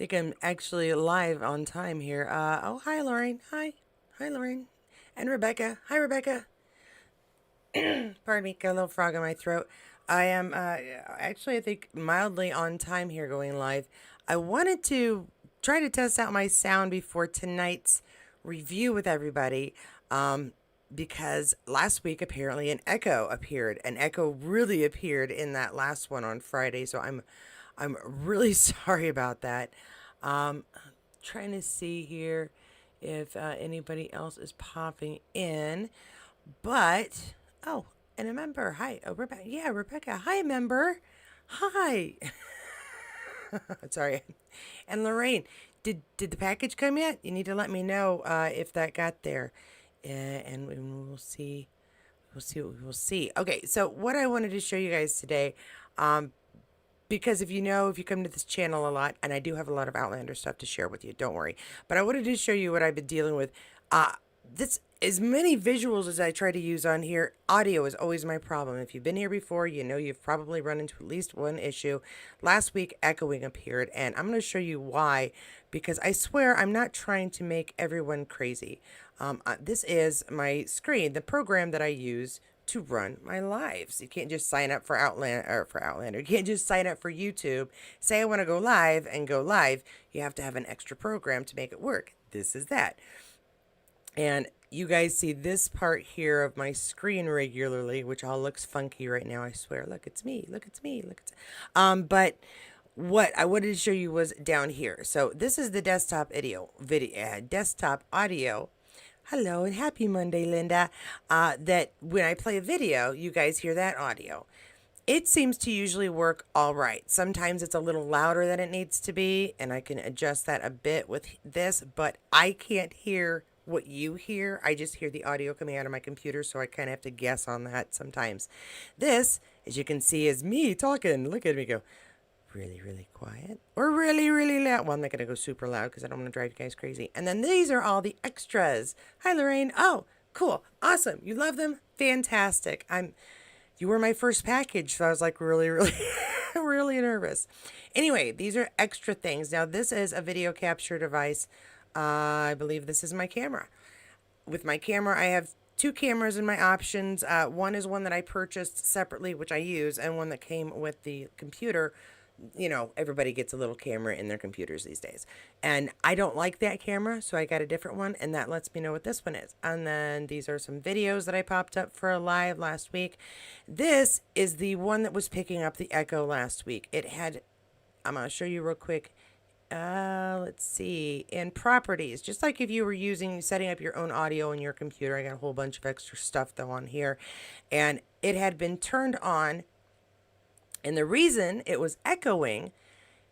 think I'm actually live on time here. Oh, hi, Lorraine. Hi. Hi, Lorraine. And Rebecca. Hi, Rebecca. Pardon me, got a little frog in my throat. I am actually, I think, mildly on time here going live. I wanted to try to test out my sound before tonight's review with everybody. Um, because last week apparently an echo appeared. An echo really appeared in that last one on Friday, so I'm really sorry about that. Trying to see here if anybody else is popping in. But, oh, and a member. Hi. Oh, Rebecca. Yeah, Rebecca. Hi, member. Hi. Sorry. And Lorraine, did the package come yet? You need to let me know if that got there. And we'll see. We'll see what we will see. Okay, so what I wanted to show you guys today, um, because if you come to this channel a lot, and I do have a lot of Outlander stuff to share with you, don't worry. But I wanted to show you what I've been dealing with. This as many visuals as I try to use on here, audio is always my problem. If you've been here before, you know you've probably run into at least one issue. Last week, echoing appeared, and I'm going to show you why, because I swear I'm not trying to make everyone crazy. This is my screen, the program that I use to run my lives. You can't just sign up for Outlander. You can't just sign up for YouTube. Say I want to go live and go live. You have to have an extra program to make it work. This is that. And you guys see this part here of my screen regularly, which all looks funky right now. I swear. Look, it's me. Look, it's me. Look, it's. But what I wanted to show you was down here. So this is the desktop desktop audio. Hello and happy Monday, Linda. That when I play a video, you guys hear that audio. It seems to usually work all right. Sometimes it's a little louder than it needs to be, and I can adjust that a bit with this, but I can't hear what you hear. I just hear the audio coming out of my computer, so I kind of have to guess on that sometimes. This, as you can see, is me talking. Look at me go really, really quiet or really, really loud. Well, I'm not going to go super loud because I don't want to drive you guys crazy. And then these are all the extras. Hi, Lorraine. Oh, cool. Awesome. You love them? Fantastic. You were my first package, so I was like really, really, really nervous. Anyway, these are extra things. Now, this is a video capture device. I believe this is my camera. With my camera, I have two cameras in my options. One is one that I purchased separately, which I use, and one that came with the computer. You know, everybody gets a little camera in their computers these days. And I don't like that camera, so I got a different one, and that lets me know what this one is. And then these are some videos that I popped up for a live last week. This is the one that was picking up the echo last week. It had, I'm going to show you real quick. Let's see, in properties, just like if you were setting up your own audio in your computer. I got a whole bunch of extra stuff though on here, and it had been turned on. And the reason it was echoing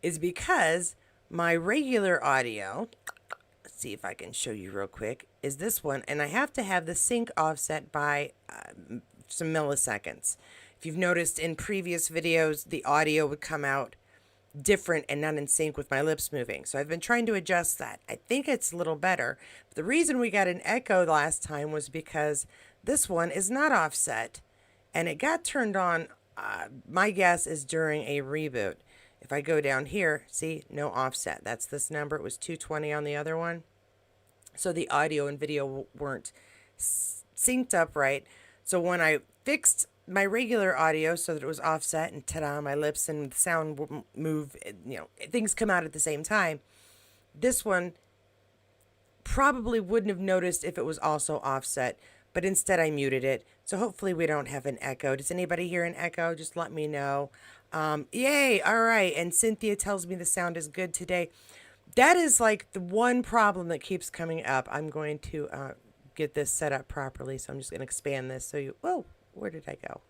is because my regular audio, let's see if I can show you real quick, is this one. And I have to have the sync offset by some milliseconds. If you've noticed in previous videos, the audio would come out different and not in sync with my lips moving. So I've been trying to adjust that. I think it's a little better. But the reason we got an echo last time was because this one is not offset. And it got turned on, my guess is during a reboot. If I go down here, see, no offset. That's this number. It was 220 on the other one. So the audio and video weren't synced up right. So when I fixed my regular audio so that it was offset, and ta-da, my lips and the sound move, things come out at the same time. This one probably wouldn't have noticed if it was also offset, but instead I muted it. So hopefully we don't have an echo. Does anybody hear an echo? Just let me know. Yay, all right. And Cynthia tells me the sound is good today. That is like the one problem that keeps coming up. I'm going to get this set up properly, so I'm just going to expand this so you, whoa, where did I go?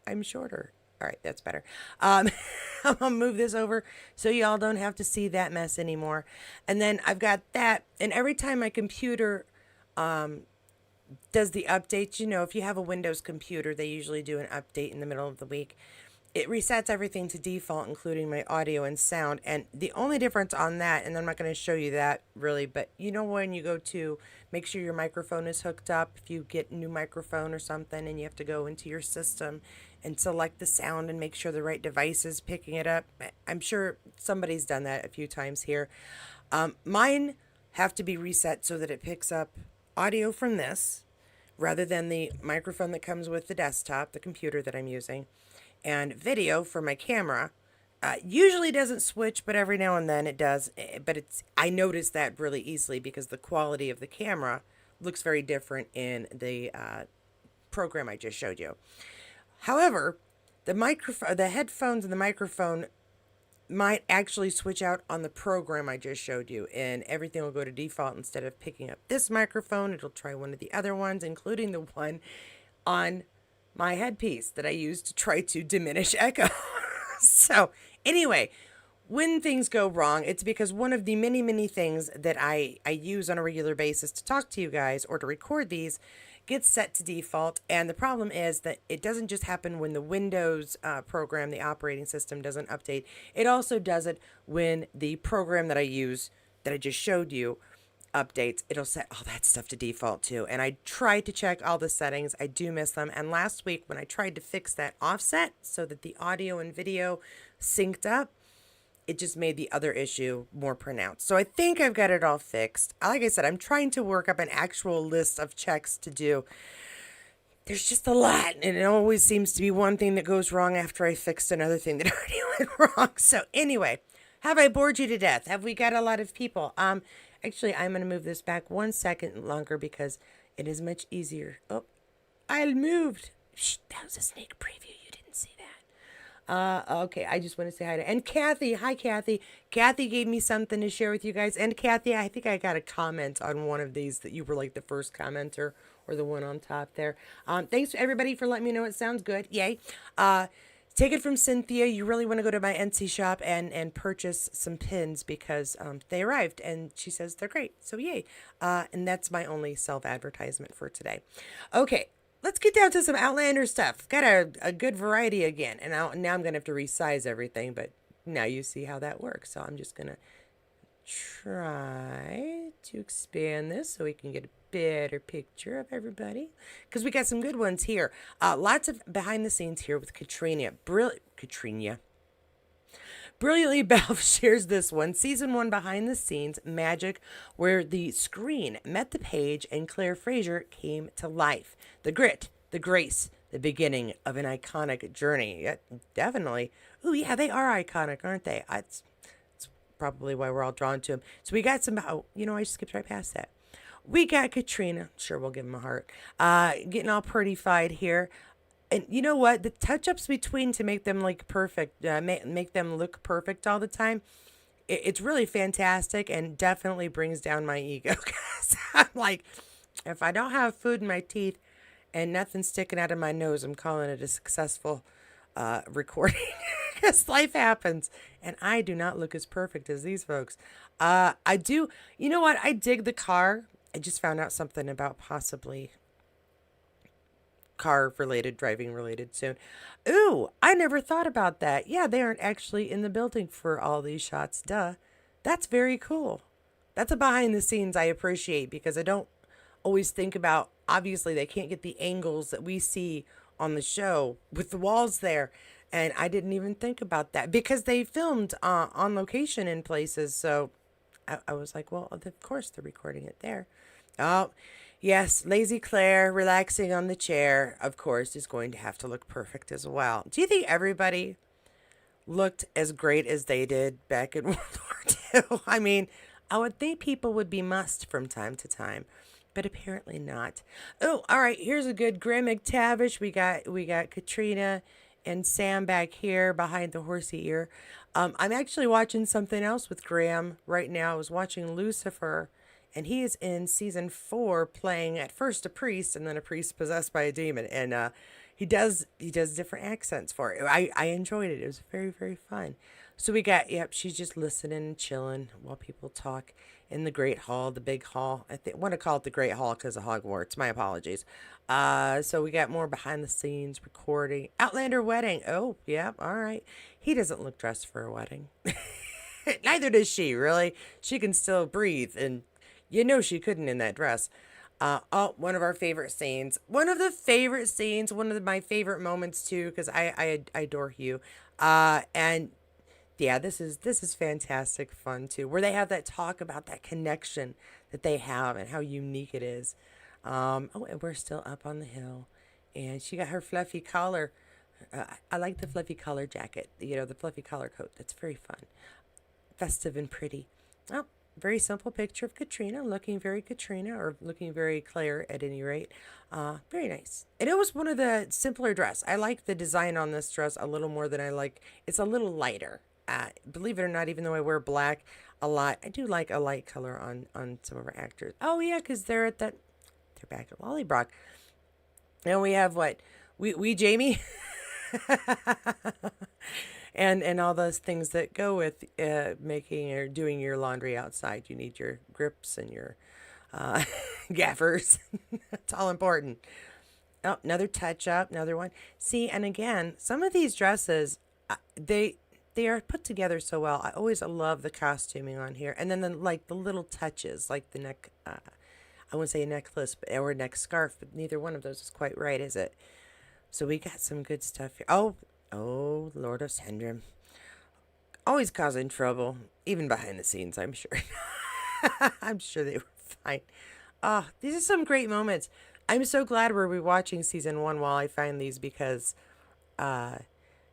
I'm shorter. All right, that's better. I'm going to move this over so y'all don't have to see that mess anymore. And then I've got that. And every time my computer does the updates, if you have a Windows computer, they usually do an update in the middle of the week. It resets everything to default, including my audio and sound. And the only difference on that, and I'm not going to show you that really, but when you go to make sure your microphone is hooked up, if you get a new microphone or something and you have to go into your system and select the sound and make sure the right device is picking it up. I'm sure somebody's done that a few times here. Mine have to be reset so that it picks up audio from this rather than the microphone that comes with the desktop, the computer that I'm using, and video for my camera. Usually doesn't switch, but every now and then it does. But I notice that really easily because the quality of the camera looks very different in the program I just showed you. However, the headphones and the microphone might actually switch out on the program I just showed you, and everything will go to default. Instead of picking up this microphone, it'll try one of the other ones, including the one on my headpiece that I use to try to diminish echo. So anyway, when things go wrong, it's because one of the many, many things that I use on a regular basis to talk to you guys or to record these gets set to default. And the problem is that it doesn't just happen when the Windows program, the operating system, doesn't update. It also does it when the program that I use, that I just showed you, updates. It'll set all that stuff to default too. And I tried to check all the settings. I do miss them. And last week when I tried to fix that offset so that the audio and video synced up, it just made the other issue more pronounced. So I think I've got it all fixed. Like I said, I'm trying to work up an actual list of checks to do. There's just a lot, and it always seems to be one thing that goes wrong after I fixed another thing that already went wrong. So anyway, have I bored you to death? Have we got a lot of people? Actually, I'm going to move this back 1 second longer because it is much easier. Oh, I moved. Shh, that was a sneak preview. You didn't see that. Okay, I just want to say hi to, and Kathy. Hi, Kathy. Kathy gave me something to share with you guys. And Kathy, I think I got a comment on one of these that you were like the first commenter or the one on top there. Thanks to everybody for letting me know it sounds good. Yay. Take it from Cynthia. You really want to go to my Etsy shop and purchase some pins because they arrived and she says they're great. So yay. And that's my only self-advertisement for today. Okay, let's get down to some Outlander stuff. Got a good variety again. And now I'm going to have to resize everything, but now you see how that works. So I'm just going to try to expand this so we can get a better picture of everybody, because we got some good ones here. Lots of behind the scenes here with Katrina. Brilliantly, Belf shares this one. Season 1 behind the scenes magic where the screen met the page and Claire Fraser came to life. The grit, the grace, the beginning of an iconic journey. Yeah, definitely. Oh yeah, they are iconic, aren't they? It's probably why we're all drawn to them. So we got some, I skipped right past that. We got Katrina. Sure, we'll give him a heart. Getting all pretty-fied here. And you know what? The touch-ups between to make them like perfect, make them look perfect all the time, it's really fantastic and definitely brings down my ego. Because I'm like, if I don't have food in my teeth and nothing sticking out of my nose, I'm calling it a successful recording. Because life happens, and I do not look as perfect as these folks. I do, you know what? I dig the car. I just found out something about possibly car-related, driving-related soon. Ooh, I never thought about that. Yeah, they aren't actually in the building for all these shots. Duh. That's very cool. That's a behind-the-scenes I appreciate because I don't always think about, obviously, they can't get the angles that we see on the show with the walls there. And I didn't even think about that because they filmed on location in places. So I was like, well, of course they're recording it there. Oh, yes, lazy Claire relaxing on the chair, of course, is going to have to look perfect as well. Do you think everybody looked as great as they did back in World War II? I mean, I would think people would be mussed from time to time, but apparently not. Oh, all right, here's a good Graham McTavish. We got Katrina and Sam back here behind the horsey ear. I'm actually watching something else with Graham right now. I was watching Lucifer, and he is in season 4 playing at first a priest and then a priest possessed by a demon. And he does different accents for it. I enjoyed it. It was very, very fun. So we got, she's just listening and chilling while people talk in the Great Hall, the big hall. I want to call it the Great Hall because of Hogwarts. My apologies. So we got more behind the scenes recording. Outlander wedding. Oh, yeah, all right. He doesn't look dressed for a wedding. Neither does she, really. She can still breathe, and you know she couldn't in that dress. Oh, one of our favorite scenes. One of the favorite scenes. One of my favorite moments too, because I adore Hugh. And yeah, this is fantastic fun too, where they have that talk about that connection that they have and how unique it is. Oh, and we're still up on the hill, and she got her fluffy collar. I like the fluffy collar jacket. The fluffy collar coat. That's very fun, festive and pretty. Oh, very simple picture of Katrina, looking very Katrina, or looking very Claire at any rate. Very nice. And it was one of the simpler dress. I like the design on this dress a little more than I like. It's a little lighter. Believe it or not, even though I wear black a lot, I do like a light color on some of our actors. Oh yeah, because they're back at Lollybrock. And we have what? We Jamie? And all those things that go with making or doing your laundry outside. You need your grips and your uh, gaffers. It's all important. Oh, another touch up, another one. See, and again, some of these dresses, they are put together so well. I always love the costuming on here, and then like the little touches, like the neck. I wouldn't say a necklace or a neck scarf, but neither one of those is quite right, is it? So we got some good stuff here. Oh, Lord of Syndrome. Always causing trouble, even behind the scenes, I'm sure. I'm sure they were fine. These are some great moments. I'm so glad we're rewatching season one while I find these, because uh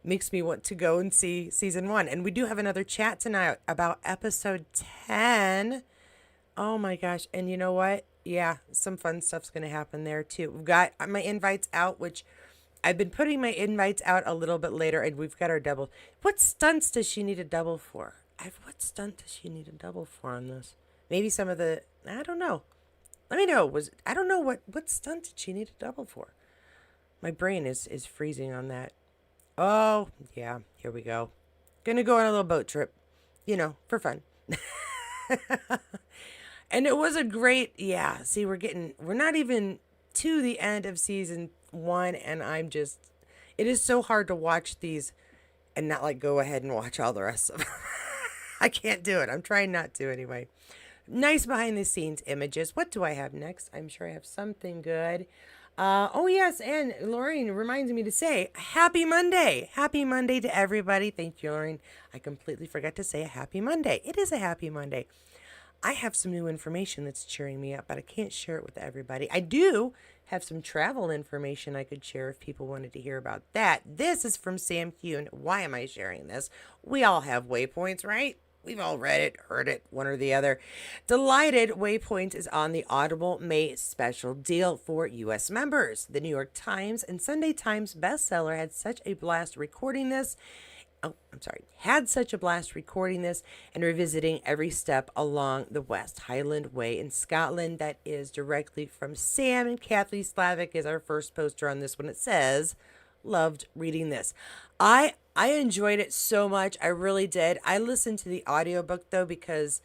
makes me want to go and see season one. And we do have another chat tonight about episode 10. Oh my gosh. And you know what? Yeah, some fun stuff's going to happen there too. We've got my invites out, which I've been putting my invites out a little bit later, and we've got our double. What stunts does she need a double for? What stunt does she need a double for on this? Maybe some of the, I don't know. Let me know. I don't know what stunt did she need a double for? My brain is freezing on that. Oh, yeah, here we go. Gonna go on a little boat trip, for fun. And it was a great, yeah. See, we're not even to the end of season one, and it is so hard to watch these and not like go ahead and watch all the rest of them. I can't do it. I'm trying not to anyway. Nice behind the scenes images. What do I have next? I'm sure I have something good. Oh, yes. And Lorraine reminds me to say happy Monday. Happy Monday to everybody. Thank you, Lorraine. I completely forgot to say a happy Monday. It is a happy Monday. I have some new information that's cheering me up, but I can't share it with everybody. I do have some travel information I could share if people wanted to hear about that. This is from Sam Heughan. Why am I sharing this? We all have waypoints, right? We've all read it, heard it, one or the other. Delighted, Waypoint is on the Audible May special deal for U.S. members. The New York Times and Sunday Times bestseller had such a blast recording this. Had such a blast recording this and revisiting every step along the West Highland Way in Scotland. That is directly from Sam, and Kathleen Slavic is our first poster on this one. It says, loved reading this. I enjoyed it so much. I really did. I listened to the audiobook though, because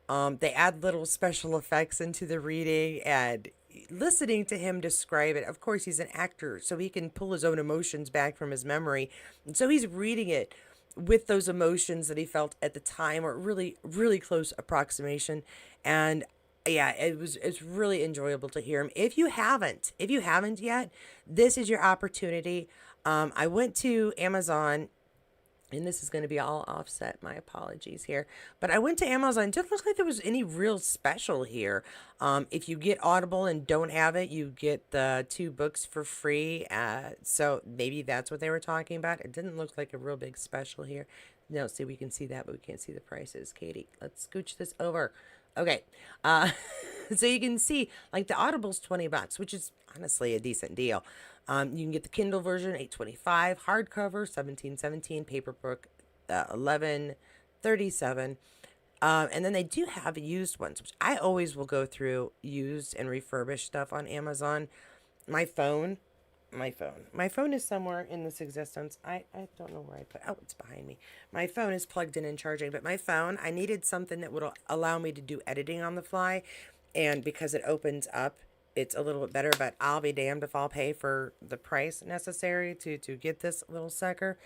they add little special effects into the reading, and listening to him describe it. Of course, he's an actor, so he can pull his own emotions back from his memory. And so he's reading it with those emotions that he felt at the time, or really, really close approximation. And yeah, it's really enjoyable to hear him. If you haven't yet, this is your opportunity. I went to Amazon, and this is going to be all offset. My apologies here. But I went to Amazon. It didn't look like there was any real special here. If you get Audible and don't have it, you get the 2 books for free. So maybe that's what they were talking about. It didn't look like a real big special here. No, see, we can see that, but we can't see the prices. Katie, let's scooch this over. Okay. So you can see, like, the Audible's $20, which is honestly a decent deal. You can get the Kindle version, $8.25, hardcover, $17.17, paperback, $11.37. And then they do have used ones, which I always will go through used and refurbished stuff on Amazon. My phone is somewhere in this existence. I don't know where I put. Oh, it's behind me. My phone is plugged in and charging, but my phone, I needed something that would allow me to do editing on the fly, and because it opens up, it's a little bit better. But I'll be damned if I'll pay for the price necessary to get this little sucker.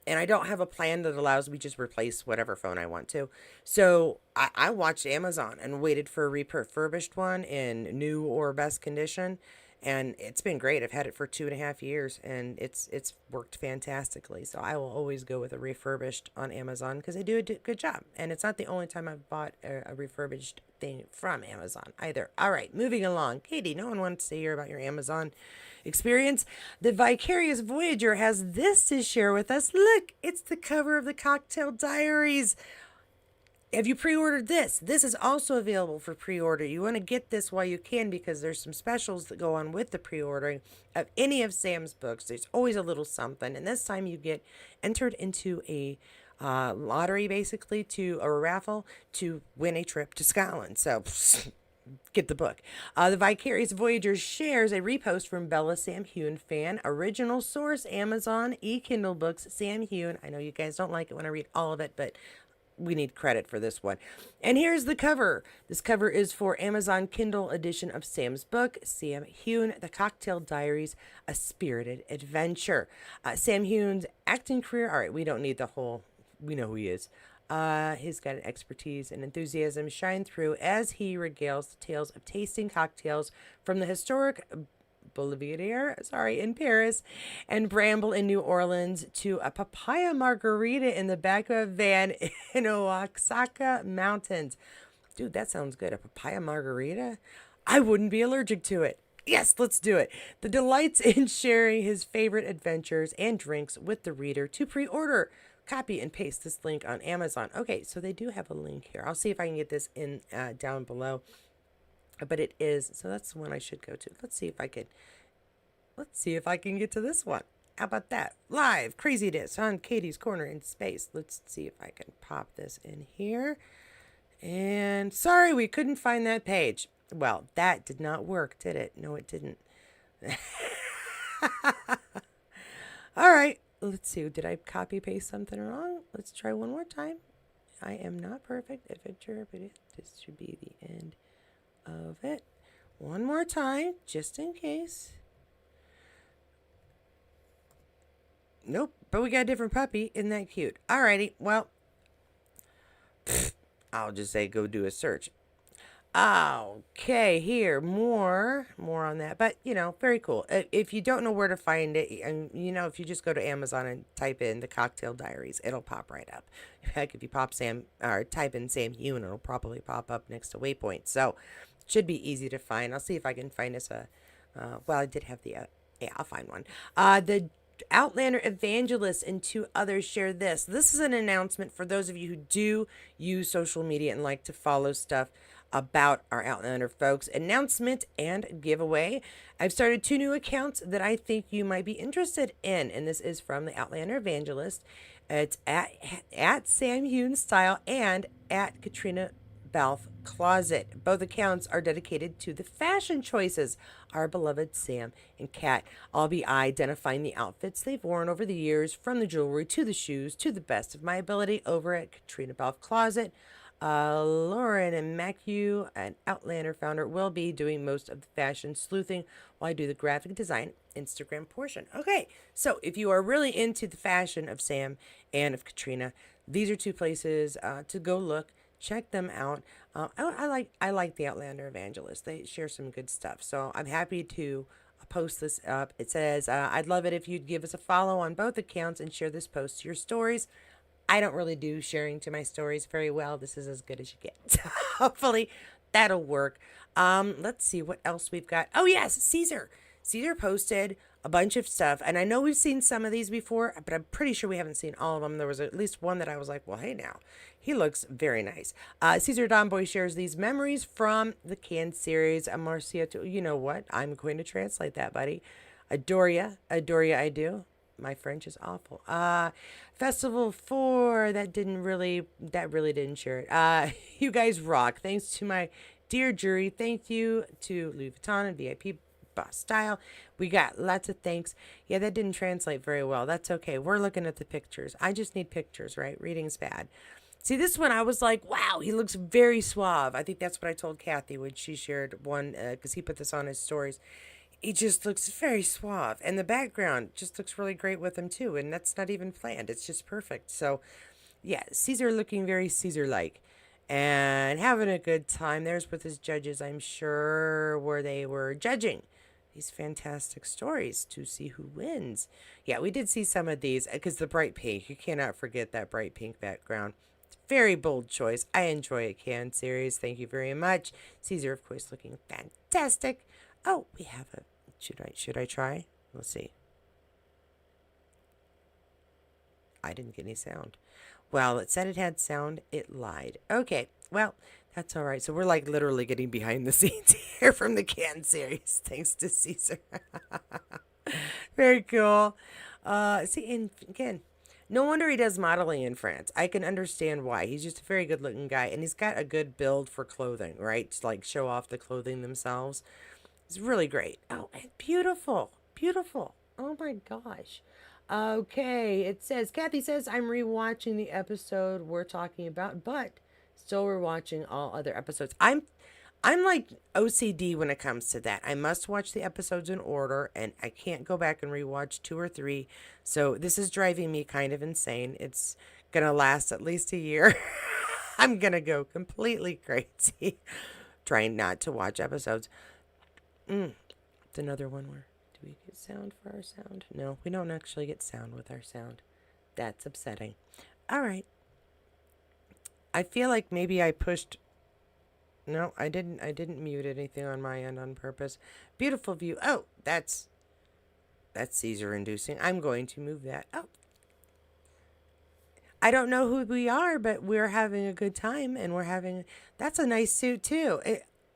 and I don't have a plan that allows me just replace whatever phone I want to. So I watched Amazon and waited for a refurbished one in new or best condition, and it's been great. I've had it for 2.5 years, and it's worked fantastically. So I will always go with a refurbished on Amazon because they do a good job. And it's not the only time I've bought a refurbished thing from Amazon either. All right, moving along. Katie, no one wants to hear about your Amazon experience. The Vicarious Voyager has this to share with us. Look, it's the cover of the Cocktail Diaries. Have you pre-ordered this? This is also available for pre-order. You want to get this while you can because there's some specials that go on with the pre-ordering of any of Sam's books. There's always a little something. And this time you get entered into a lottery, basically, to a raffle to win a trip to Scotland. So get the book. The Vicarious Voyager shares a repost from Bella Sam Heughan fan. Original source, Amazon, e-Kindle books, Sam Heughan. I know you guys don't like it when I read all of it, but we need credit for this one. And here's the cover. This cover is for Amazon Kindle edition of Sam's book, Sam Heughan, The Cocktail Diaries, A Spirited Adventure. Sam Heughan's acting career, all right, we don't need the whole, we know who he is. He's got an expertise and enthusiasm shine through as he regales the tales of tasting cocktails from the historic Belvedere, in Paris, and Bramble in New Orleans to a papaya margarita in the back of a van in Oaxaca Mountains. Dude, that sounds good. A papaya margarita? I wouldn't be allergic to it. Yes, let's do it. The delights in sharing his favorite adventures and drinks with the reader. To pre-order, copy and paste this link on Amazon. Okay, so they do have a link here. I'll see if I can get this in down below. But it is, so that's the one I should go to. Let's see if I can get to this one. How about that? Live craziness on Katie's Corner in Space. Let's see if I can pop this in here. And sorry, we couldn't find that page. Well, that did not work, did it? No, it didn't. All right, let's see. Did I copy paste something wrong? Let's try one more time. I am not perfect adventure, but this should be the end of it. One more time, just in case. Nope, but we got a different puppy. Isn't that cute? Alrighty, well, I'll just say go do a search. Okay, here, more on that. But, very cool. If you don't know where to find it, and, if you just go to Amazon and type in the Cocktail Diaries, it'll pop right up. Heck, if you type in Sam Heughan, it'll probably pop up next to Waypoint. So, it should be easy to find. I'll see if I can find us I did have the, I'll find one. The Outlander Evangelist and 2 others share this. This is an announcement for those of you who do use social media and like to follow stuff about our Outlander folks. Announcement and giveaway. I've started 2 new accounts that I think you might be interested in, and this is from the Outlander Evangelist. It's at Sam Heughan Style and at Katrina Balfe Closet. Both accounts are dedicated to the fashion choices our beloved Sam and Kat. I'll be identifying the outfits they've worn over the years, from the jewelry to the shoes, to the best of my ability over at Katrina Balfe Closet. Lauren and Matthew, an Outlander founder, will be doing most of the fashion sleuthing while I do the graphic design Instagram portion. Okay, so if you are really into the fashion of Sam and of Katrina, these are 2 places to go look. Check them out. I like the Outlander Evangelist. They share some good stuff. So I'm happy to post this up. It says, I'd love it if you'd give us a follow on both accounts and share this post to your stories. I don't really do sharing to my stories very well. This is as good as you get. So hopefully that'll work. Let's see what else we've got. Oh, yes, Cesar. Cesar posted a bunch of stuff, and I know we've seen some of these before, but I'm pretty sure we haven't seen all of them. There was at least one that I was like, well, hey now, he looks very nice. Cesar Domboy shares these memories from the canned series. Marcia, you know what? I'm going to translate that, buddy. Adore ya I do. My French is awful. Festival 4, that really didn't share it. You guys rock. Thanks to my dear jury. Thank you to Louis Vuitton and VIP Boss Style. We got lots of thanks. Yeah, that didn't translate very well. That's okay. We're looking at the pictures. I just need pictures, right? Reading's bad. See, this one I was like, wow, he looks very suave. I think that's what I told Kathy when she shared one, because he put this on his stories. he just looks very suave, and the background just looks really great with him too, and that's not even planned. It's just perfect. So yeah, Caesar looking very Caesar-like and having a good time. There's with his judges, I'm sure, where they were judging these fantastic stories to see who wins. Yeah, we did see some of these because the bright pink, you cannot forget that bright pink background. Very bold choice. I enjoy it, Can series. Thank you very much. Caesar, of course, looking fantastic. Oh, we have a. Should I try? Let's see. I didn't get any sound. Well, it said it had sound. It lied. Okay. Well, that's all right. So we're like literally getting behind the scenes here from the Can series, thanks to Caesar. Very cool. See, and again, no wonder he does modeling in France. I can understand why. He's just a very good looking guy, and he's got a good build for clothing, right? To like show off the clothing themselves. It's really great. Oh, and beautiful. Beautiful. Oh my gosh. Okay, it says Kathy says I'm rewatching the episode we're talking about, but still rewatching all other episodes. I'm like OCD when it comes to that. I must watch the episodes in order, and I can't go back and rewatch two or three. So this is driving me kind of insane. It's gonna last at least a year. I'm gonna go completely crazy trying not to watch episodes. It's another one where do we get sound for our sound? No, we don't actually get sound with our sound. That's upsetting. All right. I feel like maybe I pushed. No, I didn't. I didn't mute anything on my end on purpose. Beautiful view. Oh, that's Caesar inducing. I'm going to move that. Oh, I don't know who we are, but we're having a good time, and we're having. That's a nice suit too.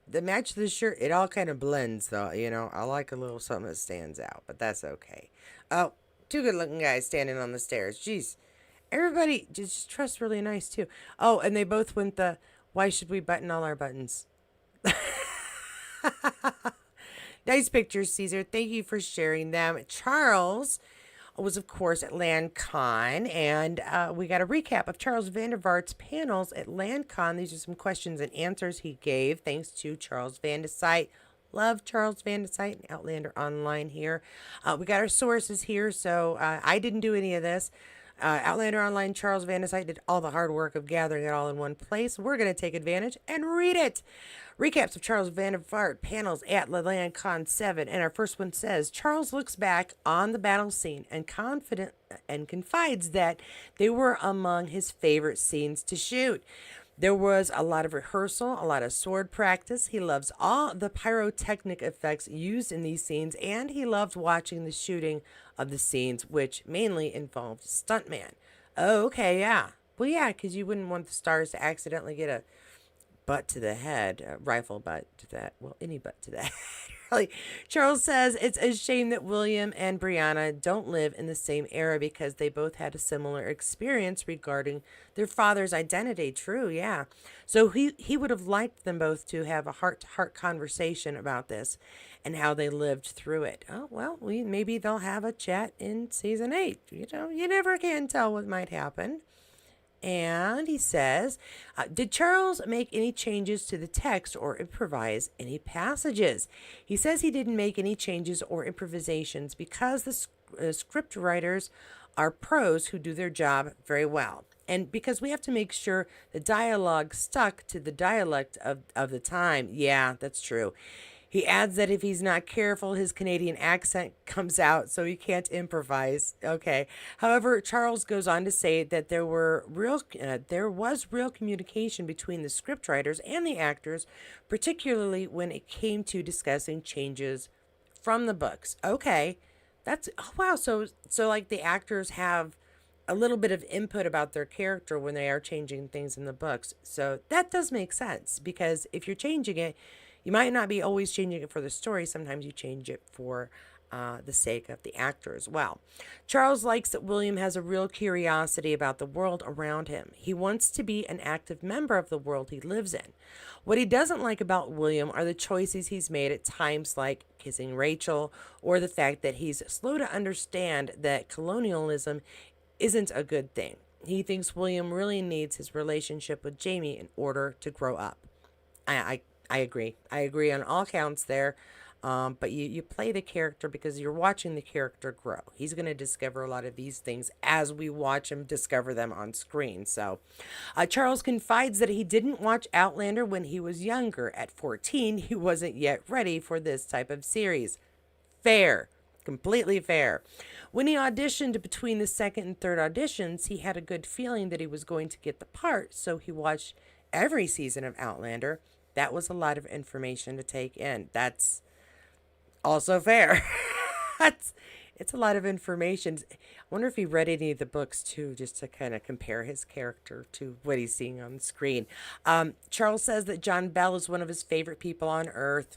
The match of the shirt, it all kind of blends, though. You know, I like a little something that stands out, but that's okay. Oh, two good-looking guys standing on the stairs. Jeez, everybody just dressed really nice too. Oh, and they both went the. Why should we button all our buttons? Nice pictures, Caesar. Thank you for sharing them. Charles was, of course, at LandCon, and we got a recap of Charles Vandervaart's panels at LandCon. These are some questions and answers he gave, thanks to Charles Vandesite. Love Charles Vandesite and Outlander Online here. We got our sources here, so I didn't do any of this. Outlander Online, Charles Vandesite did all the hard work of gathering it all in one place. We're going to take advantage and read it. Recaps of Charles Vandervart panels at LandCon 7. And our first one says, Charles looks back on the battle scene and confides that they were among his favorite scenes to shoot. There was a lot of rehearsal, a lot of sword practice. He loves all the pyrotechnic effects used in these scenes, and he loved watching the shooting of the scenes, which mainly involved stuntman. Oh, okay, yeah. Well, yeah, because you wouldn't want the stars to accidentally get a butt to the head, a rifle butt to that. Well, any butt to the head. Really. Charles says it's a shame that William and Brianna don't live in the same era because they both had a similar experience regarding their father's identity. True, yeah. So he would have liked them both to have a heart-to-heart conversation about this and how they lived through it. Oh, well, maybe they'll have a chat in season 8. You know, you never can tell what might happen. And he says, did Charles make any changes to the text or improvise any passages? He says he didn't make any changes or improvisations because the script writers are pros who do their job very well. And because we have to make sure the dialogue stuck to the dialect of the time. Yeah, that's true. He adds that if he's not careful, his Canadian accent comes out, so he can't improvise. Okay. However, Charles goes on to say that there was real communication between the scriptwriters and the actors, particularly when it came to discussing changes from the books. Okay. That's oh wow. So like the actors have a little bit of input about their character when they are changing things in the books. So that does make sense because if you're changing it, you might not be always changing it for the story. Sometimes you change it for the sake of the actor as well. Charles likes that William has a real curiosity about the world around him. He wants to be an active member of the world he lives in. What he doesn't like about William are the choices he's made at times, like kissing Rachel, or the fact that he's slow to understand that colonialism isn't a good thing. He thinks William really needs his relationship with Jamie in order to grow up. I agree. I agree on all counts there. But you play the character because you're watching the character grow. He's going to discover a lot of these things as we watch him discover them on screen. So, Charles confides that he didn't watch Outlander when he was younger. At 14, he wasn't yet ready for this type of series. Fair. Completely fair. When he auditioned between the second and third auditions, he had a good feeling that he was going to get the part, so he watched every season of Outlander. That was a lot of information to take in. That's also fair. It's a lot of information. I wonder if he read any of the books too, just to kind of compare his character to what he's seeing on the screen. Charles says that John Bell is one of his favorite people on earth.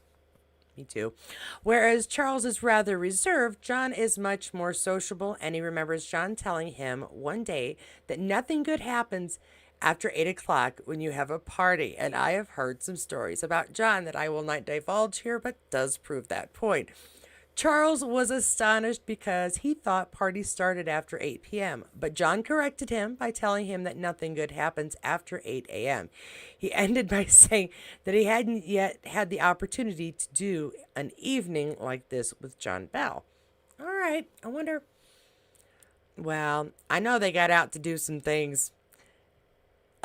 Me too. Whereas Charles is rather reserved, John is much more sociable, and he remembers John telling him one day that nothing good happens after 8 o'clock when you have a party. And I have heard some stories about John that I will not divulge here, but does prove that point. Charles was astonished because he thought parties started after 8 p.m., but John corrected him by telling him that nothing good happens after 8 a.m. He ended by saying that he hadn't yet had the opportunity to do an evening like this with John Bell. All right, I wonder. Well, I know they got out to do some things.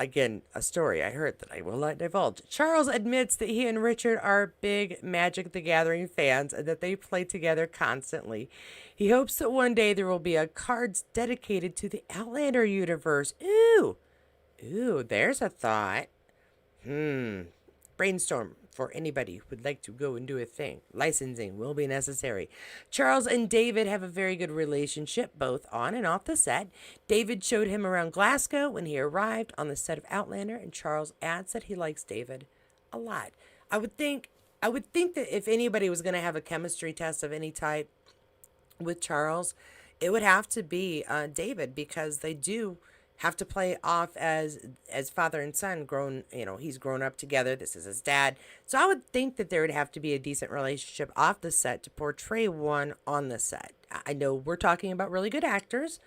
Again, a story I heard that I will not divulge. Charles admits that he and Richard are big Magic the Gathering fans and that they play together constantly. He hopes that one day there will be a cards dedicated to the Outlander universe. Ooh, there's a thought. Brainstorm for anybody who would like to go and do a thing. Licensing will be necessary. Charles and David have a very good relationship, both on and off the set. David showed him around Glasgow when he arrived on the set of Outlander, and Charles adds that he likes David a lot. I would think that if anybody was going to have a chemistry test of any type with Charles, it would have to be David, because they do have to play off as father and son. Grown, he's grown up together. This is his dad. So I would think that there would have to be a decent relationship off the set to portray one on the set. I know we're talking about really good actors,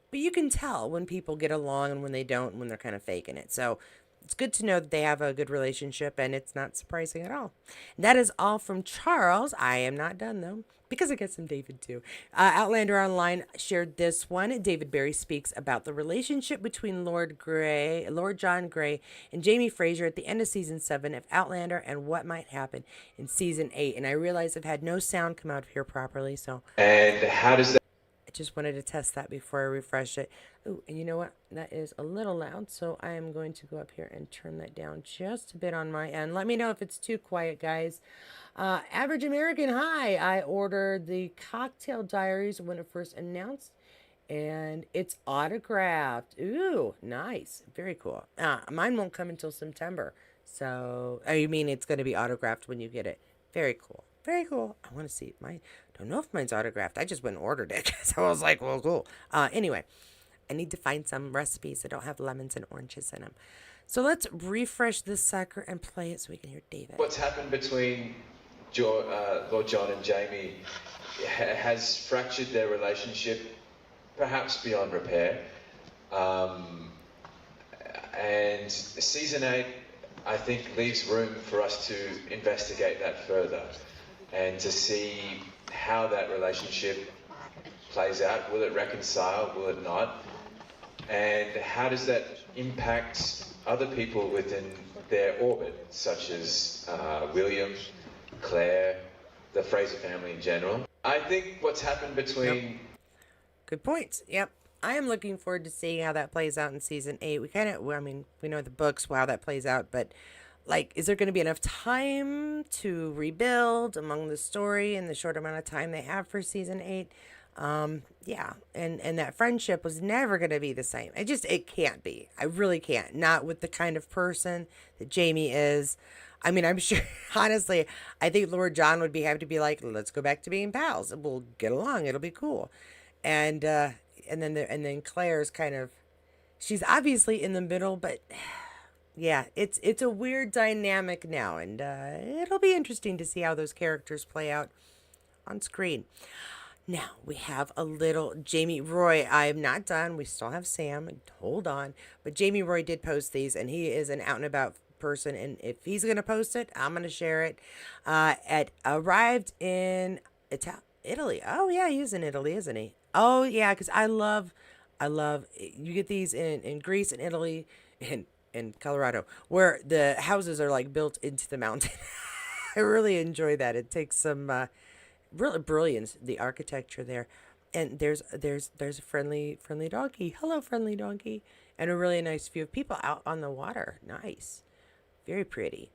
but you can tell when people get along and when they don't, and when they're kind of faking it. So it's good to know that they have a good relationship, and it's not surprising at all. That is all from Charles. I am not done, though, because I get some David, too. Outlander Online shared this one. David Barry speaks about the relationship between Lord John Grey, and Jamie Fraser at the end of Season 7 of Outlander, and what might happen in Season 8. And I realize I've had no sound come out here properly, so... And how does that... I just wanted to test that before I refresh it. Oh, and you know what? That is a little loud, so I am going to go up here and turn that down just a bit on my end. Let me know if it's too quiet, guys. Average American Hi. I ordered the Cocktail Diaries when it first announced, and it's autographed. Ooh, nice. Very cool. Mine won't come until September. So, you mean it's going to be autographed when you get it. Very cool. Very cool. I want to see mine. Don't know if mine's autographed. I just went and ordered it. So I was like, well, cool. Anyway, I need to find some recipes that don't have lemons and oranges in them. So let's refresh this sucker and play it so we can hear David. What's happened between Lord John and Jamie has fractured their relationship, perhaps beyond repair. And Season 8, I think, leaves room for us to investigate that further and to see how that relationship plays out. Will it reconcile? Will it not? And how does that impact other people within their orbit, such as William, Claire, the Fraser family in general? I think what's happened between... Yep. Good points. Yep. I am looking forward to seeing how that plays out in Season 8. We know the books, how that plays out, but is there going to be enough time to rebuild among the story in the short amount of time they have for Season 8? Yeah. And that friendship was never going to be the same. It can't be. I really can't. Not with the kind of person that Jamie is. I mean, I'm sure, honestly, I think Lord John would be happy to be like, let's go back to being pals. We'll get along. It'll be cool. And then Claire's kind of, she's obviously in the middle, but yeah, it's a weird dynamic now, and it'll be interesting to see how those characters play out on screen. Now, we have a little Jamie Roy. I am not done. We still have Sam. Hold on. But Jamie Roy did post these, and he is an out-and-about person, and if he's gonna post it, I'm gonna share it. It arrived in Italy. Oh yeah, he's in Italy, isn't he? Oh yeah, because I love you get these in Greece and Italy and in Colorado where the houses are like built into the mountain. I really enjoy that. It takes some really brilliance, the architecture there. And there's a friendly donkey. Hello, friendly donkey, and a really nice view of people out on the water. Nice, very pretty.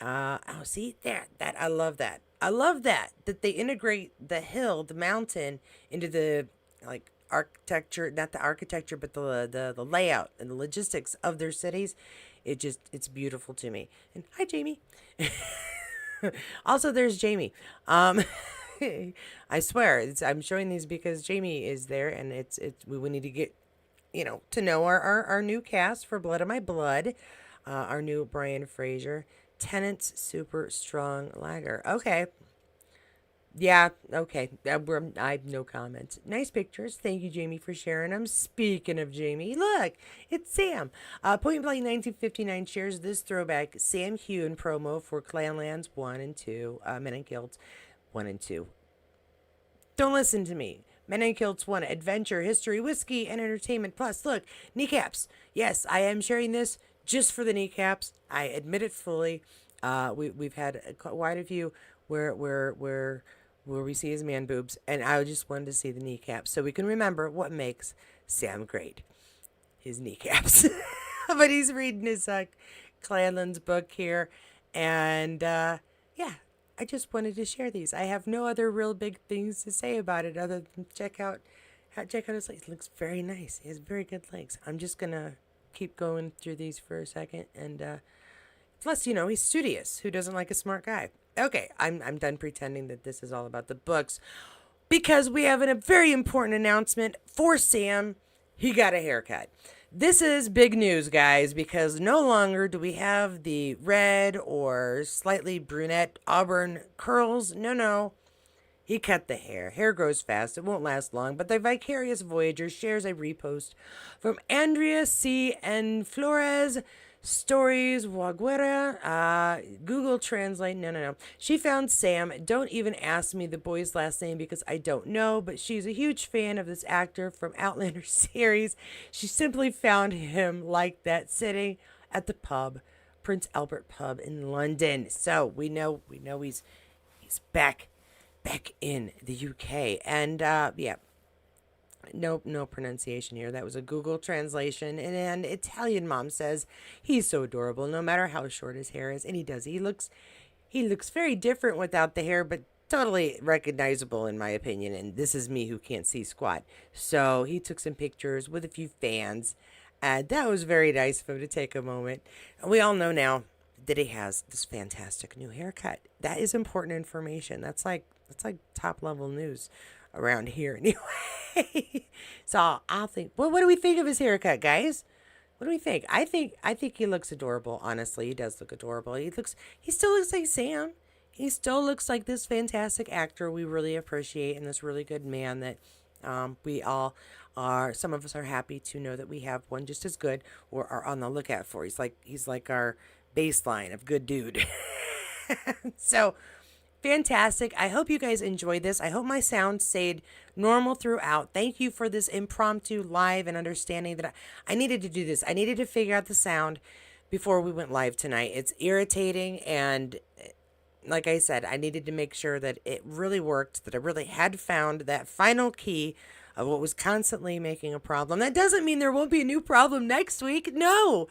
Oh, see there, that I love that. I love that they integrate the hill, the mountain, into the like architecture, not the architecture, but the layout and the logistics of their cities. It's beautiful to me. And hi, Jamie. Also, there's Jamie. I swear, I'm showing these because Jamie is there, and we need to get to know our new cast for Blood of My Blood, our new Brian Fraser, Tennant's Super Strong Lager. Okay. Yeah, okay. I have no comments. Nice pictures. Thank you, Jamie, for sharing them. Speaking of Jamie, look, it's Sam. Point Blank 1959 shares this throwback Sam Heughan promo for Clanlands 1 and 2, Men and Kilts 1 and 2. Don't listen to me. Men and Kilts 1, Adventure, History, Whiskey, and Entertainment. Plus, look, kneecaps. Yes, I am sharing this just for the kneecaps. I admit it fully. We've had quite a few where we see his man boobs, and I just wanted to see the kneecaps so we can remember what makes Sam great. His kneecaps. But he's reading his Clanlands book here, and yeah, I just wanted to share these. I have no other real big things to say about it other than check out his legs. It looks very nice. He has very good legs. I'm just gonna keep going through these for a second, and plus, he's studious. Who doesn't like a smart guy? Okay, I'm done pretending that this is all about the books because we have a very important announcement for Sam. He got a haircut. This is big news, guys, because no longer do we have the red or slightly brunette auburn curls. No. He cut the hair. Hair grows fast. It won't last long. But the Vicarious Voyager shares a repost from Andrea C. N. Flores. Stories Waguera. Google Translate. No. She found Sam. Don't even ask me the boy's last name because I don't know. But she's a huge fan of this actor from Outlander series. She simply found him like that sitting at the pub, Prince Albert pub in London. So we know he's back in the UK. And yeah, no pronunciation here. That was a Google translation. And an Italian mom says he's so adorable, no matter how short his hair is. And he does. He looks very different without the hair, but totally recognizable in my opinion. And this is me who can't see squat. So he took some pictures with a few fans. And that was very nice of him to take a moment. And we all know now that he has this fantastic new haircut. That is important information. That's like top level news around here anyway. So I'll think, well, what do we think of his haircut, guys? What do we think? I think he looks adorable. Honestly, he does look adorable. He still looks like Sam. He still looks like this fantastic actor we really appreciate and this really good man that we all are. Some of us are happy to know that we have one just as good or are on the lookout for. He's like our baseline of good dude. So fantastic. I hope you guys enjoyed this. I hope my sound stayed normal throughout. Thank you for this impromptu live and understanding that I needed to do this. I needed to figure out the sound before we went live tonight. It's irritating, and like I said, I needed to make sure that it really worked, that I really had found that final key of what was constantly making a problem. That doesn't mean there won't be a new problem next week. No.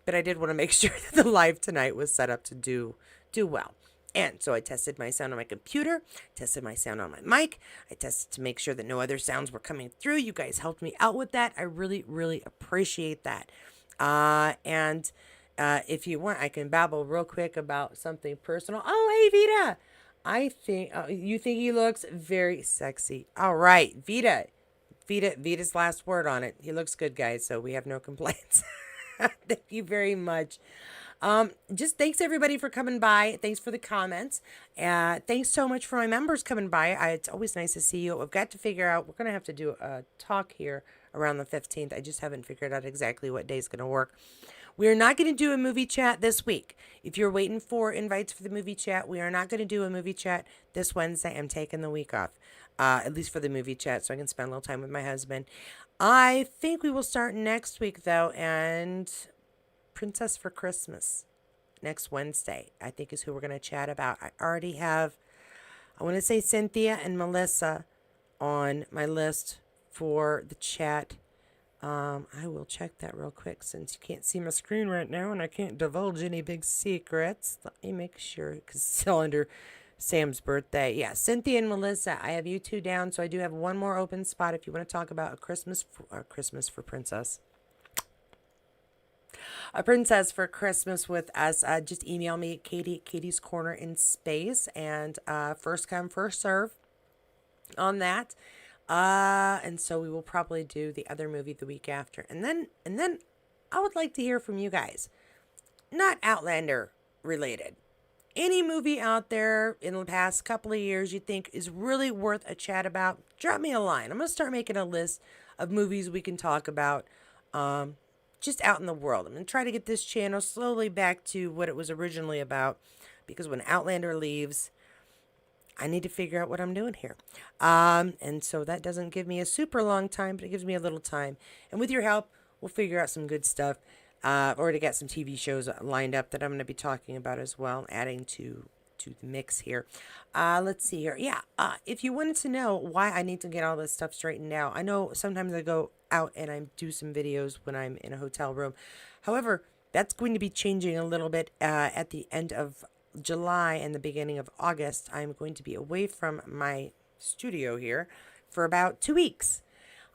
But I did want to make sure that the live tonight was set up to do well. And so I tested my sound on my computer, tested my sound on my mic. I tested to make sure that no other sounds were coming through. You guys helped me out with that. I really, really appreciate that. And if you want, I can babble real quick about something personal. Oh, hey, Vita. You think he looks very sexy. All right, Vita's last word on it. He looks good, guys, so we have no complaints. Thank you very much. Just thanks everybody for coming by. Thanks for the comments. Thanks so much for my members coming by. It's always nice to see you. We've got to figure out, we're going to have to do a talk here around the 15th. I just haven't figured out exactly what day is going to work. We're not going to do a movie chat this week. If you're waiting for invites for the movie chat, we are not going to do a movie chat this Wednesday. I'm taking the week off, at least for the movie chat, so I can spend a little time with my husband. I think we will start next week, though, and Princess for Christmas next Wednesday, I think, is who we're going to chat about. I already have, I want to say Cynthia and Melissa on my list for the chat. I will check that real quick since you can't see my screen right now and I can't divulge any big secrets. Let me make sure, because it's still under Sam's birthday. Yeah, Cynthia and Melissa, I have you two down, so I do have one more open spot if you want to talk about a Christmas for Princess. A Princess for Christmas with us. Just email me at Katie at Katie's Corner in Space, and first come, first serve on that. And so we will probably do the other movie the week after. And then I would like to hear from you guys. Not Outlander related. Any movie out there in the past couple of years you think is really worth a chat about, drop me a line. I'm going to start making a list of movies we can talk about just out in the world. I'm going to try to get this channel slowly back to what it was originally about, because when Outlander leaves, I need to figure out what I'm doing here. And so that doesn't give me a super long time, but it gives me a little time. And with your help, we'll figure out some good stuff. Or to get some TV shows lined up that I'm going to be talking about as well, adding to the mix here. Let's see here. Yeah, if you wanted to know why I need to get all this stuff straightened out, I know sometimes I go out and I do some videos when I'm in a hotel room. However, that's going to be changing a little bit at the end of July and the beginning of August. I'm going to be away from my studio here for about 2 weeks.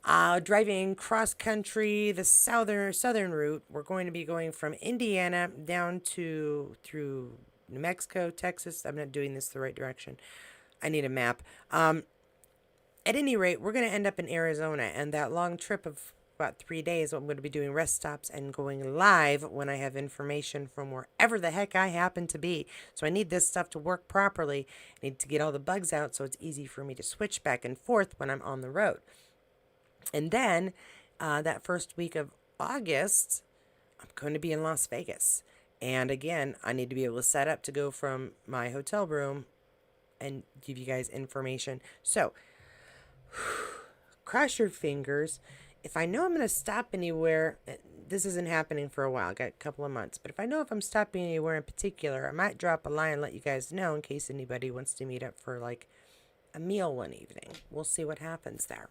Driving cross country, the southern route. We're going to be going from Indiana down through New Mexico, Texas. I'm not doing this the right direction. I need a map. At any rate, we're going to end up in Arizona, and that long trip of about 3 days, I'm going to be doing rest stops and going live when I have information from wherever the heck I happen to be. So I need this stuff to work properly. I need to get all the bugs out so it's easy for me to switch back and forth when I'm on the road. And then that first week of August, I'm going to be in Las Vegas. And again, I need to be able to set up to go from my hotel room and give you guys information. So, cross your fingers. If I know I'm going to stop anywhere, this isn't happening for a while, I got a couple of months, but if I know if I'm stopping anywhere in particular, I might drop a line and let you guys know in case anybody wants to meet up for like a meal one evening. We'll see what happens there.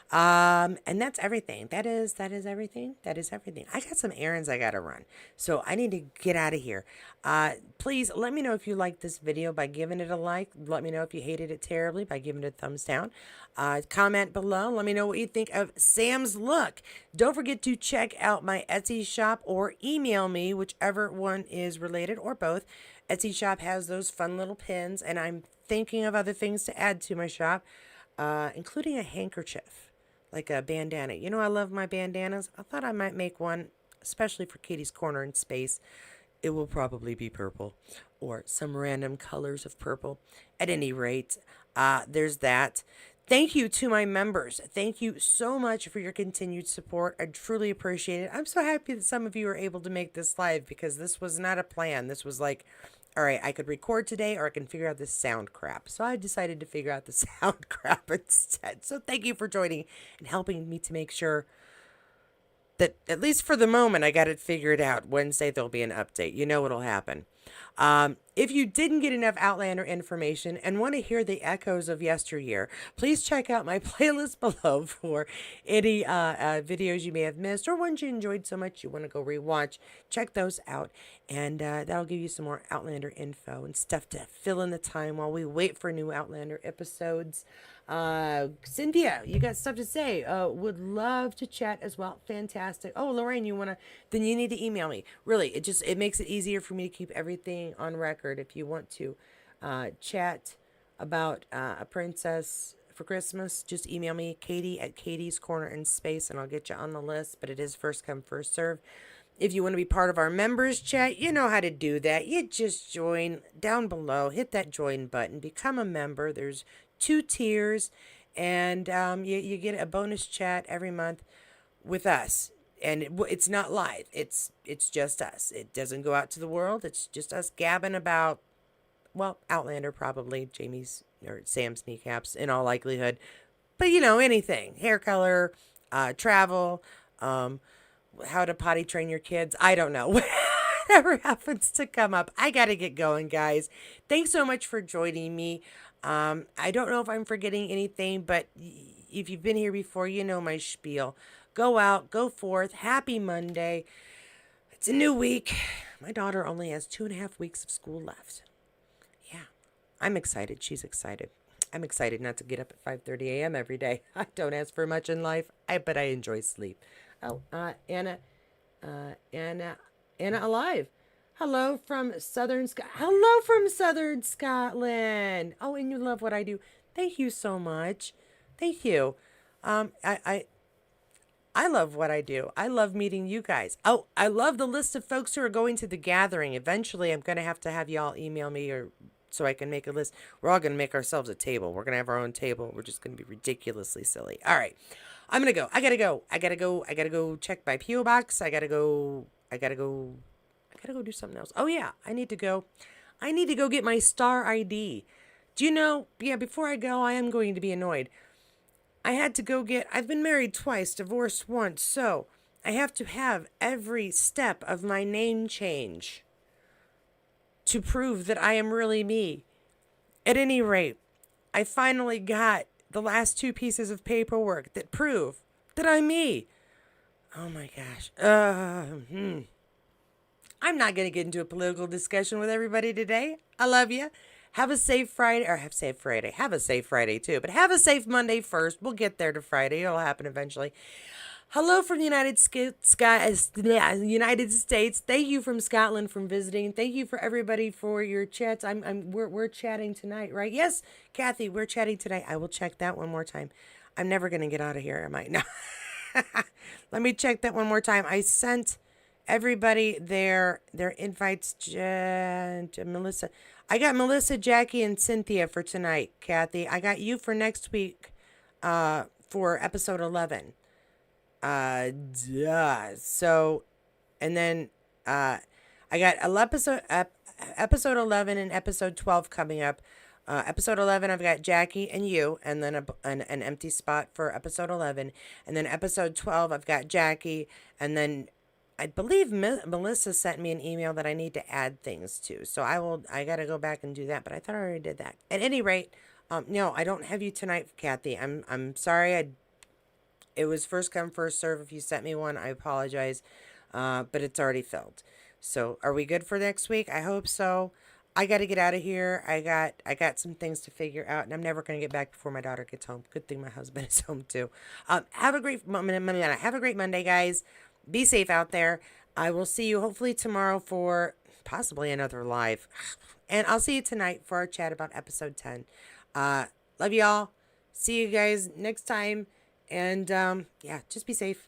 And that's everything. That is everything. That is everything. I got some errands I got to run, so I need to get out of here. Please let me know if you liked this video by giving it a like. Let me know if you hated it terribly by giving it a thumbs down. Comment below. Let me know what you think of Sam's look. Don't forget to check out my Etsy shop or email me, whichever one is related, or both. Etsy shop has those fun little pins, and I'm thinking of other things to add to my shop, including a handkerchief. Like a bandana. You know, I love my bandanas. I thought I might make one, especially for Katie's Corner in Space. It will probably be purple or some random colors of purple. At any rate, there's that. Thank you to my members. Thank you so much for your continued support. I truly appreciate it. I'm so happy that some of you were able to make this live, because this was not a plan. This was like, all right, I could record today or I can figure out this sound crap. So I decided to figure out the sound crap instead. So thank you for joining and helping me to make sure that, at least for the moment, I got it figured out. Wednesday, there'll be an update. You know what'll happen. If you didn't get enough Outlander information and want to hear the echoes of yesteryear, please check out my playlist below for any videos you may have missed or ones you enjoyed so much you want to go rewatch. Check those out, and that'll give you some more Outlander info and stuff to fill in the time while we wait for new Outlander episodes. Cynthia, you got stuff to say? Would love to chat as well. Fantastic. Oh, Lorraine, then you need to email me. Really, it makes it easier for me to keep everything on record. If you want to chat about A Princess for Christmas, just email me, Katie at Katie's Corner in Space, and I'll get you on the list. But it is first come, first serve. If you want to be part of our members chat, you know how to do that. You just join down below, hit that join button, become a member. There's 2 tiers, and you get a bonus chat every month with us. and it's not live. It's just us. It doesn't go out to the world. It's just us gabbing about, well, Outlander probably, Jamie's or Sam's kneecaps in all likelihood. But anything, hair color, travel, how to potty train your kids. I don't know. Whatever happens to come up. I got to get going, guys. Thanks so much for joining me. I don't know if I'm forgetting anything, but if you've been here before, you know my spiel. Go out, go forth. Happy Monday. It's a new week. My daughter only has 2.5 weeks of school left. Yeah, I'm excited. She's excited. I'm excited not to get up at 5:30 a.m. every day. I don't ask for much in life, but I enjoy sleep. Oh, Anna Alive. Hello from Hello from Southern Scotland. Oh, and you love what I do. Thank you so much. Thank you. I love what I do. I love meeting you guys. Oh, I love the list of folks who are going to the gathering. Eventually, I'm going to have y'all email me or so I can make a list. We're all going to make ourselves a table. We're going to have our own table. We're just going to be ridiculously silly. All right. I'm going to go. I got to go check my P.O. box. I got to go do something else. Oh yeah, I need to go get my star ID. Do you know, before I go, I am going to be annoyed. I've been married twice, divorced once, so I have to have every step of my name change to prove that I am really me. At any rate, I finally got the last 2 pieces of paperwork that prove that I'm me. Oh my gosh. I'm not going to get into a political discussion with everybody today. I love you. Have a safe Friday, or have a safe Friday. Have a safe Friday too, but have a safe Monday first. We'll get there to Friday. It'll happen eventually. Hello from the United States. Thank you from Scotland for visiting. Thank you for everybody for your chats. We're chatting tonight, right? Yes, Kathy, we're chatting tonight. I will check that one more time. I'm never going to get out of here, am I? No. Let me check that one more time. I sent everybody their invites to Melissa. I got Melissa, Jackie, and Cynthia for tonight, Kathy. I got you for next week for episode 11. So, and then I got episode 11 and episode 12 coming up. Episode 11, I've got Jackie and you, and then an empty spot for episode 11. And then episode 12, I've got Jackie, and then I believe Melissa sent me an email that I need to add things to. So I got to go back and do that, but I thought I already did that. At any rate, no, I don't have you tonight, Kathy. I'm sorry. It was first come, first serve. If you sent me one, I apologize. But it's already filled. So are we good for next week? I hope so. I got to get out of here. I got some things to figure out, and I'm never going to get back before my daughter gets home. Good thing my husband is home too. Have a great Monday, guys. Be safe out there. I will see you hopefully tomorrow for possibly another live. And I'll see you tonight for our chat about episode 10. Love y'all. See you guys next time. And just be safe.